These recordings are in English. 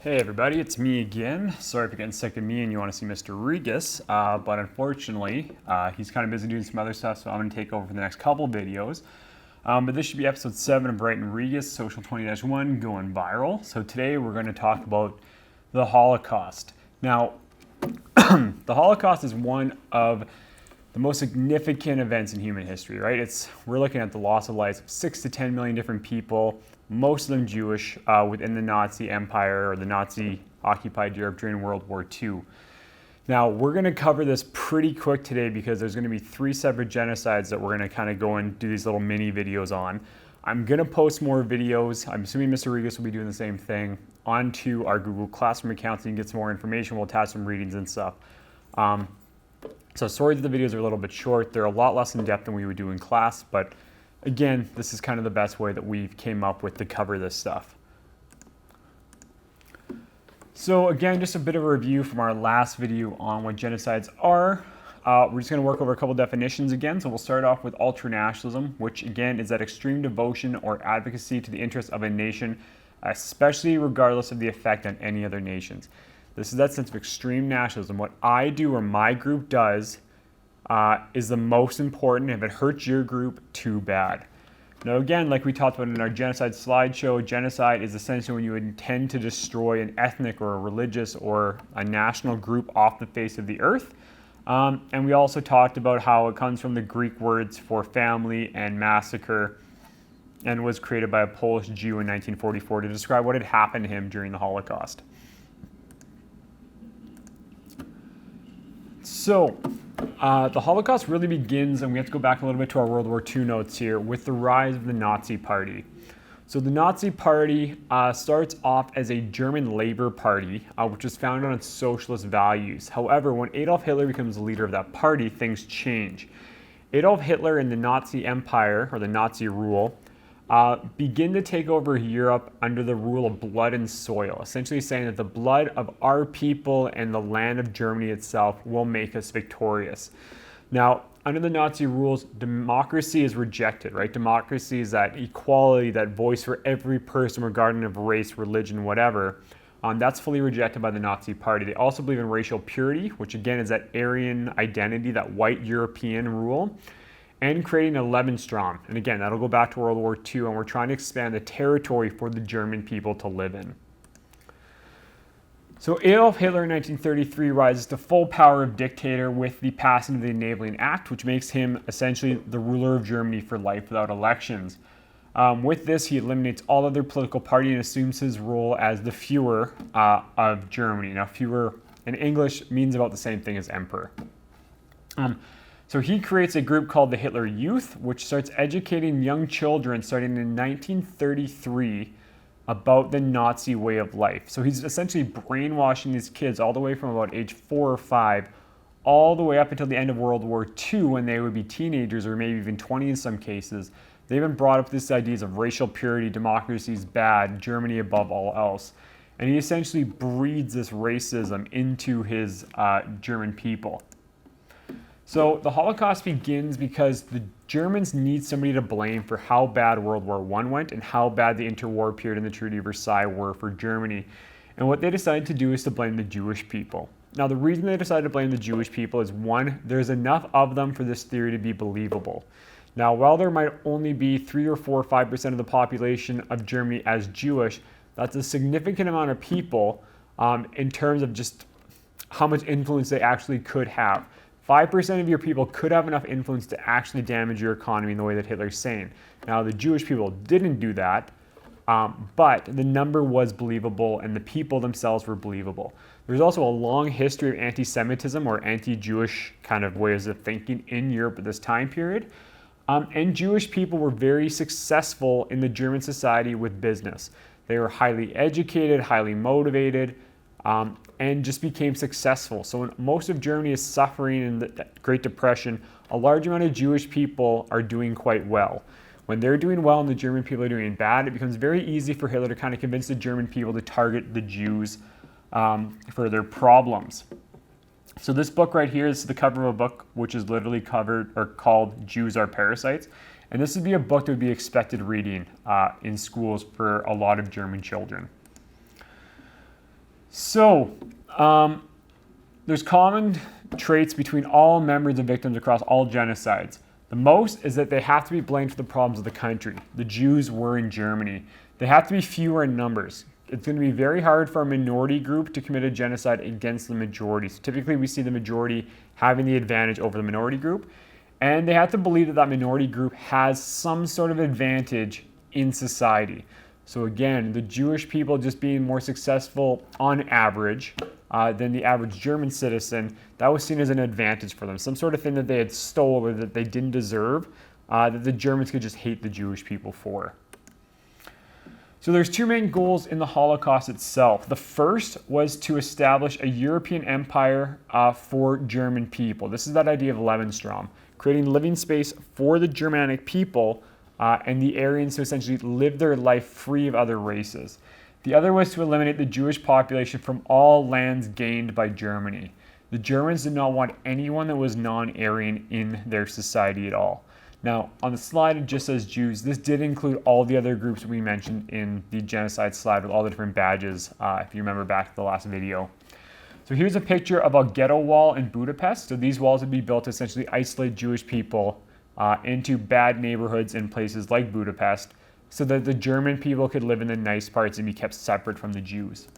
Hey everybody, it's me again. Sorry if you're getting sick of me and you want to see Mr. Regis, but unfortunately, he's kind of busy doing some other stuff, so I'm going to take over for the next couple videos. But this should be episode 7 of Bright and Regis, Social 20-1, going viral. So today we're going to talk about the Holocaust. Now, the Holocaust is one of the most significant events in human history, right? We're looking at the loss of lives of 6 to 10 million different people, most of them Jewish, within the Nazi Empire or the Nazi-occupied Europe during World War II. Now, we're going to cover this pretty quick today because there's going to be 3 separate genocides that we're going to kind of go and do these little mini videos on. I'm going to post more videos. I'm assuming Mr. Regis will be doing the same thing onto our Google Classroom account so you can get some more information. We'll attach some readings and stuff. So sorry that the videos are a little bit short. They're a lot less in depth than we would do in class, but again, this is kind of the best way that we've came up with to cover this stuff. So again, just a bit of a review from our last video on what genocides are. We're just going to work over a couple definitions again. So we'll start off with ultranationalism, which again is that extreme devotion or advocacy to the interests of a nation, especially regardless of the effect on any other nations. This is that sense of extreme nationalism. What I do or my group does is the most important. If it hurts your group, too bad. Now again, like we talked about in our genocide slideshow, genocide is essentially when you intend to destroy an ethnic or a religious or a national group off the face of the earth. And we also talked about how it comes from the Greek words for family and massacre and was created by a Polish Jew in 1944 to describe what had happened to him during the Holocaust. So, the Holocaust really begins, and we have to go back a little bit to our World War II notes here, with the rise of the Nazi Party. So the Nazi Party starts off as a German Labor Party, which was founded on socialist values. However, when Adolf Hitler becomes the leader of that party, things change. Adolf Hitler and the Nazi Empire, or the Nazi rule, begin to take over Europe under the rule of blood and soil, essentially saying that the blood of our people and the land of Germany itself will make us victorious. Now, under the Nazi rules, democracy is rejected, right? Democracy is that equality, that voice for every person regardless of race, religion, whatever. That's fully rejected by the Nazi Party. They also believe in racial purity, which again is that Aryan identity, that white European rule, and creating a Lebensraum. And again, that'll go back to World War II, and we're trying to expand the territory for the German people to live in. So Adolf Hitler in 1933 rises to full power of dictator with the passing of the Enabling Act, which makes him essentially the ruler of Germany for life without elections. With this, he eliminates all other political party and assumes his role as the Führer of Germany. Now, Führer in English means about the same thing as emperor. So he creates a group called the Hitler Youth, which starts educating young children starting in 1933 about the Nazi way of life. So he's essentially brainwashing these kids all the way from about age 4 or 5, all the way up until the end of World War II when they would be teenagers or maybe even 20 in some cases. They've been brought up with these ideas of racial purity, democracy is bad, Germany above all else. And he essentially breeds this racism into his German people. So the Holocaust begins because the Germans need somebody to blame for how bad World War I went and how bad the interwar period and the Treaty of Versailles were for Germany. And what they decided to do is to blame the Jewish people. Now, the reason they decided to blame the Jewish people is, one, there's enough of them for this theory to be believable. Now, while there might only be 3 or 4 or 5% of the population of Germany as Jewish, that's a significant amount of people in terms of just how much influence they actually could have. 5% of your people could have enough influence to actually damage your economy in the way that Hitler's saying. Now, the Jewish people didn't do that, but the number was believable and the people themselves were believable. There's also a long history of anti-Semitism or anti-Jewish kind of ways of thinking in Europe at this time period. And Jewish people were very successful in the German society with business. They were highly educated, highly motivated, and just became successful. So when most of Germany is suffering in the Great Depression, a large amount of Jewish people are doing quite well. When they're doing well and the German people are doing bad, it becomes very easy for Hitler to kind of convince the German people to target the Jews for their problems. So this book right here is the cover of a book which is literally covered or called Jews Are Parasites. And this would be a book that would be expected reading in schools for a lot of German children. So, there's common traits between all members and victims across all genocides. The most is that they have to be blamed for the problems of the country. The Jews were in Germany. They have to be fewer in numbers. It's going to be very hard for a minority group to commit a genocide against the majority. So typically we see the majority having the advantage over the minority group. And they have to believe that that minority group has some sort of advantage in society. So again, the Jewish people just being more successful on average than the average German citizen, that was seen as an advantage for them. Some sort of thing that they had stole or that they didn't deserve, that the Germans could just hate the Jewish people for. So there's two main goals in the Holocaust itself. The first was to establish a European empire for German people. This is that idea of Lebensraum, creating living space for the Germanic people and the Aryans to essentially live their life free of other races. The other was to eliminate the Jewish population from all lands gained by Germany. The Germans did not want anyone that was non-Aryan in their society at all. Now, on the slide, it just says Jews. This did include all the other groups we mentioned in the genocide slide with all the different badges, if you remember back to the last video. So here's a picture of a ghetto wall in Budapest. So these walls would be built to essentially isolate Jewish people into bad neighborhoods in places like Budapest so that the German people could live in the nice parts and be kept separate from the Jews.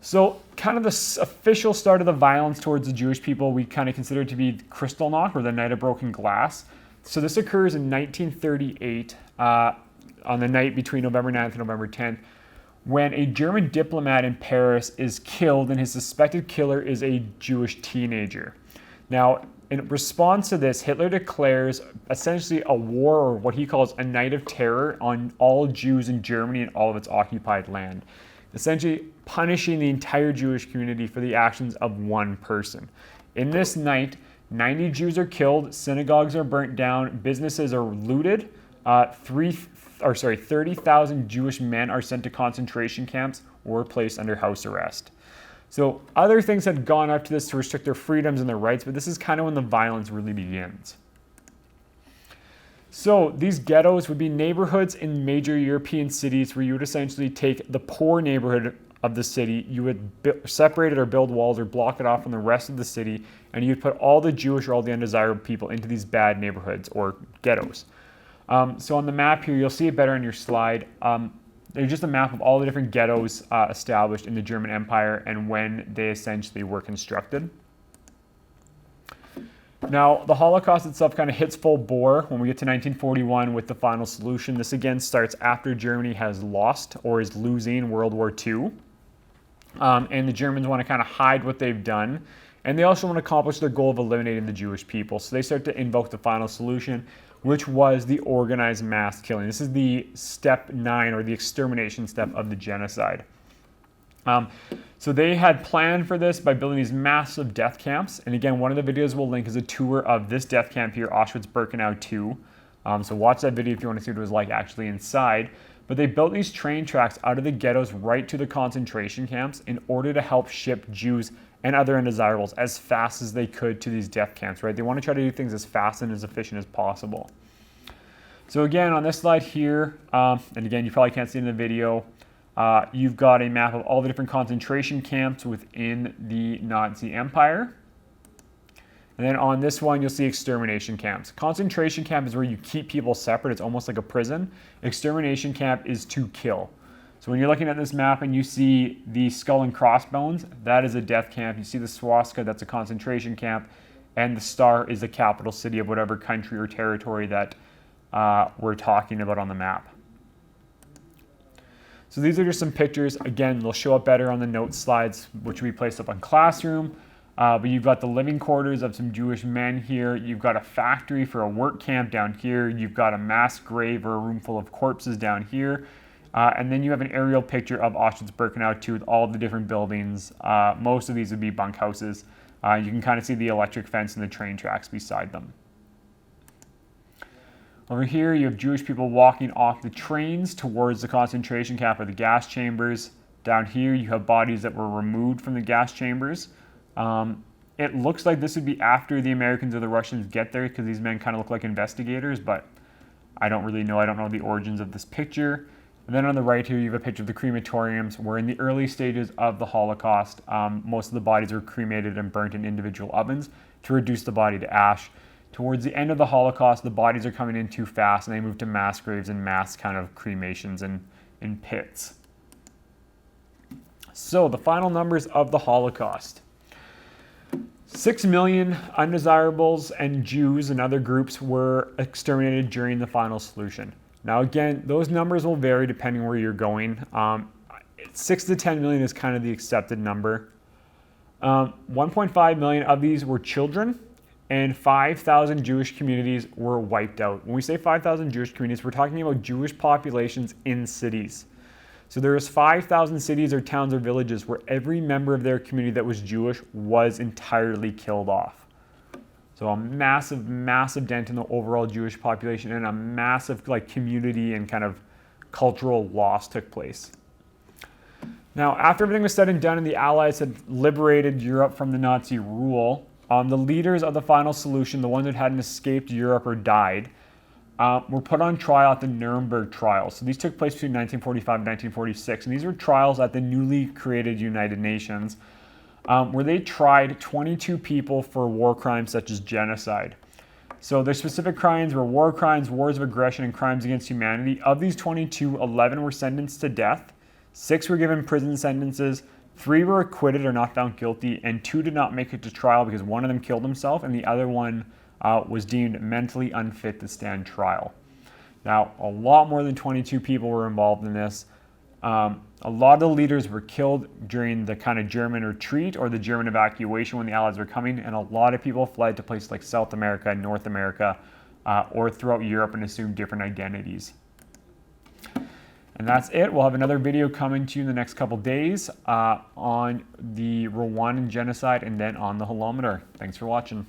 So kind of the official start of the violence towards the Jewish people we kind of consider to be Kristallnacht, or the Night of Broken Glass. So this occurs in 1938 on the night between November 9th and November 10th, when a German diplomat in Paris is killed, and his suspected killer is a Jewish teenager. Now, in response to this, Hitler declares essentially a war, or what he calls a night of terror, on all Jews in Germany and all of its occupied land, essentially punishing the entire Jewish community for the actions of one person. In this night, 90 Jews are killed, synagogues are burnt down, businesses are looted, 30,000 Jewish men are sent to concentration camps or placed under house arrest. So other things had gone up to this to restrict their freedoms and their rights, but this is kind of when the violence really begins. So these ghettos would be neighborhoods in major European cities where you would essentially take the poor neighborhood of the city, you would separate it or build walls or block it off from the rest of the city, and you'd put all the Jewish or all the undesirable people into these bad neighborhoods or ghettos. So on the map here, you'll see it better on your slide. There's just a map of all the different ghettos established in the German Empire and when they essentially were constructed. Now, the Holocaust itself kind of hits full bore when we get to 1941 with the final solution. This again starts after Germany has lost or is losing World War II. And the Germans want to kind of hide what they've done. And they also want to accomplish their goal of eliminating the Jewish people. So they start to invoke the final solution, which was the organized mass killing. This is the step 9, or the extermination step of the genocide. So they had planned for this by building these massive death camps. And again, one of the videos we'll link is a tour of this death camp here, Auschwitz-Birkenau 2. So watch that video if you want to see what it was like actually inside. But they built these train tracks out of the ghettos right to the concentration camps in order to help ship Jews and other undesirables as fast as they could to these death camps, right? They want to try to do things as fast and as efficient as possible. So again, on this slide here, and again, you probably can't see it in the video, you've got a map of all the different concentration camps within the Nazi Empire. And then on this one, you'll see extermination camps. Concentration camp is where you keep people separate. It's almost like a prison. Extermination camp is to kill. So when you're looking at this map and you see the skull and crossbones, that is a death camp. You see the swastika, that's a concentration camp. And the star is the capital city of whatever country or territory that we're talking about on the map. So these are just some pictures. Again, they'll show up better on the notes slides, which we placed up on Classroom. But you've got the living quarters of some Jewish men here. You've got a factory for a work camp down here. You've got a mass grave or a room full of corpses down here. And then you have an aerial picture of Auschwitz-Birkenau 2 with all the different buildings. Most of these would be bunkhouses. You can kind of see the electric fence and the train tracks beside them. Over here, you have Jewish people walking off the trains towards the concentration camp or the gas chambers. Down here, you have bodies that were removed from the gas chambers. It looks like this would be after the Americans or the Russians get there, because these men kind of look like investigators, but I don't really know. I don't know the origins of this picture. And then on the right here, you have a picture of the crematoriums, where in the early stages of the Holocaust, most of the bodies were cremated and burnt in individual ovens to reduce the body to ash. Towards the end of the Holocaust, the bodies are coming in too fast, and they move to mass graves and mass kind of cremations in pits. So the final numbers of the Holocaust. 6 million undesirables and Jews and other groups were exterminated during the final solution. Now again, those numbers will vary depending where you're going. 6 to 10 million is kind of the accepted number. 1.5 million of these were children, and 5,000 Jewish communities were wiped out. When we say 5,000 Jewish communities, we're talking about Jewish populations in cities. So there was 5,000 cities or towns or villages where every member of their community that was Jewish was entirely killed off. So a massive, massive dent in the overall Jewish population, and a massive community and kind of cultural loss took place. Now, after everything was said and done and the Allies had liberated Europe from the Nazi rule, the leaders of the final solution, the ones that hadn't escaped Europe or died, were put on trial at the Nuremberg trials. So these took place between 1945 and 1946, and these were trials at the newly created United Nations, where they tried 22 people for war crimes such as genocide. So their specific crimes were war crimes, wars of aggression, and crimes against humanity. Of these 22, 11 were sentenced to death, 6 were given prison sentences, 3 were acquitted or not found guilty, and 2 did not make it to trial because one of them killed himself and the other one was deemed mentally unfit to stand trial. Now, a lot more than 22 people were involved in this. A lot of the leaders were killed during the kind of German retreat or the German evacuation when the Allies were coming, and a lot of people fled to places like South America, North America, or throughout Europe and assumed different identities. And that's it. We'll have another video coming to you in the next couple days on the Rwandan genocide and then on the holometer. Thanks for watching.